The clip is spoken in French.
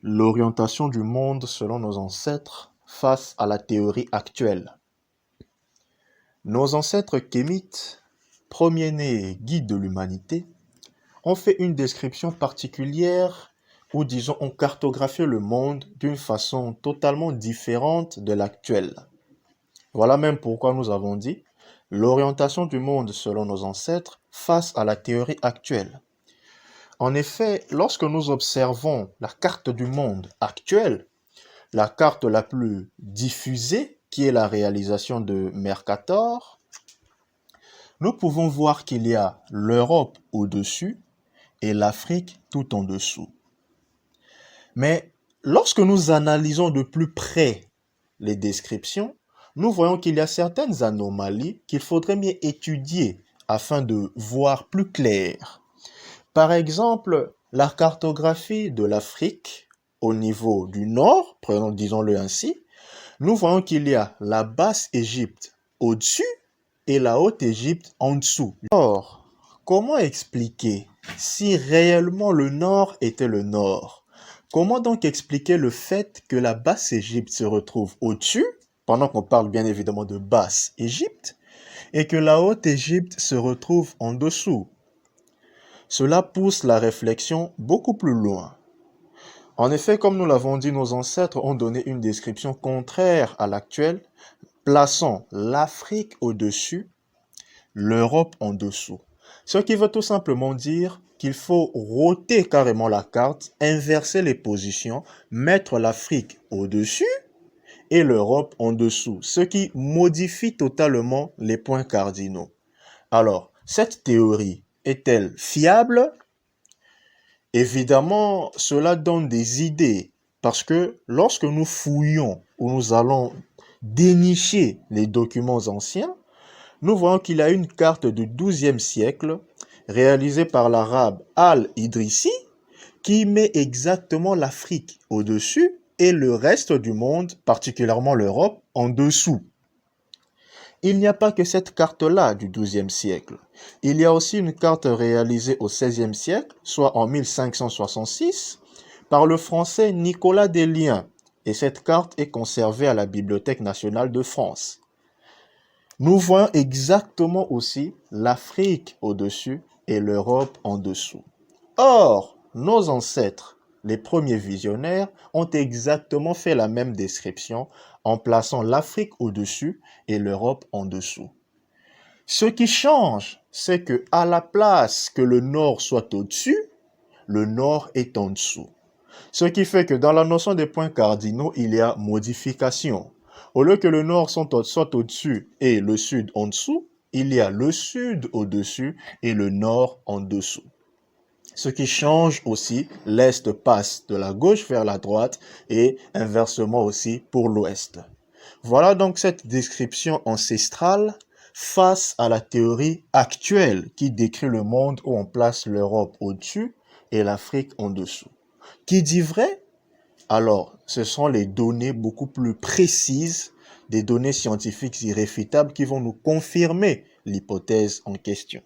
L'orientation du monde selon nos ancêtres face à la théorie actuelle. Nos ancêtres kémites, premiers-nés guides de l'humanité, ont fait une description particulière ou disons ont cartographié le monde d'une façon totalement différente de l'actuelle. Voilà même pourquoi nous avons dit l'orientation du monde selon nos ancêtres face à la théorie actuelle. En effet, lorsque nous observons la carte du monde actuelle, la carte la plus diffusée, qui est la réalisation de Mercator, nous pouvons voir qu'il y a l'Europe au-dessus et l'Afrique tout en dessous. Mais lorsque nous analysons de plus près les descriptions, nous voyons qu'il y a certaines anomalies qu'il faudrait mieux étudier afin de voir plus clair. Par exemple, la cartographie de l'Afrique au niveau du nord, disons-le ainsi, nous voyons qu'il y a la Basse-Égypte au-dessus et la Haute-Égypte en dessous. Or, comment expliquer si réellement le nord était le nord? Comment donc expliquer le fait que la Basse-Égypte se retrouve au-dessus, pendant qu'on parle bien évidemment de Basse-Égypte, et que la Haute-Égypte se retrouve en dessous? Cela pousse la réflexion beaucoup plus loin. En effet, comme nous l'avons dit, nos ancêtres ont donné une description contraire à l'actuelle, plaçant l'Afrique au-dessus, l'Europe en dessous. Ce qui veut tout simplement dire qu'il faut roter carrément la carte, inverser les positions, mettre l'Afrique au-dessus et l'Europe en dessous, ce qui modifie totalement les points cardinaux. Alors, cette théorie est-elle fiable? Évidemment, cela donne des idées parce que lorsque nous fouillons ou nous allons dénicher les documents anciens, nous voyons qu'il y a une carte du XIIe siècle réalisée par l'arabe Al-Idrissi qui met exactement l'Afrique au-dessus et le reste du monde, particulièrement l'Europe, en dessous. Il n'y a pas que cette carte-là du XIIe siècle. Il y a aussi une carte réalisée au XVIe siècle, soit en 1566, par le français Nicolas Desliens, et cette carte est conservée à la Bibliothèque nationale de France. Nous voyons exactement aussi l'Afrique au-dessus et l'Europe en dessous. Or, nos ancêtres, les premiers visionnaires, ont exactement fait la même description en plaçant l'Afrique au-dessus et l'Europe en dessous. Ce qui change, c'est que à la place que le nord soit au-dessus, le nord est en dessous. Ce qui fait que dans la notion des points cardinaux, il y a modification. Au lieu que le nord soit au-dessus et le sud en dessous, il y a le sud au-dessus et le nord en dessous. Ce qui change aussi, l'Est passe de la gauche vers la droite et inversement aussi pour l'Ouest. Voilà donc cette description ancestrale face à la théorie actuelle qui décrit le monde où on place l'Europe au-dessus et l'Afrique en dessous. Qui dit vrai? Alors, ce sont les données beaucoup plus précises, des données scientifiques irréfutables qui vont nous confirmer l'hypothèse en question.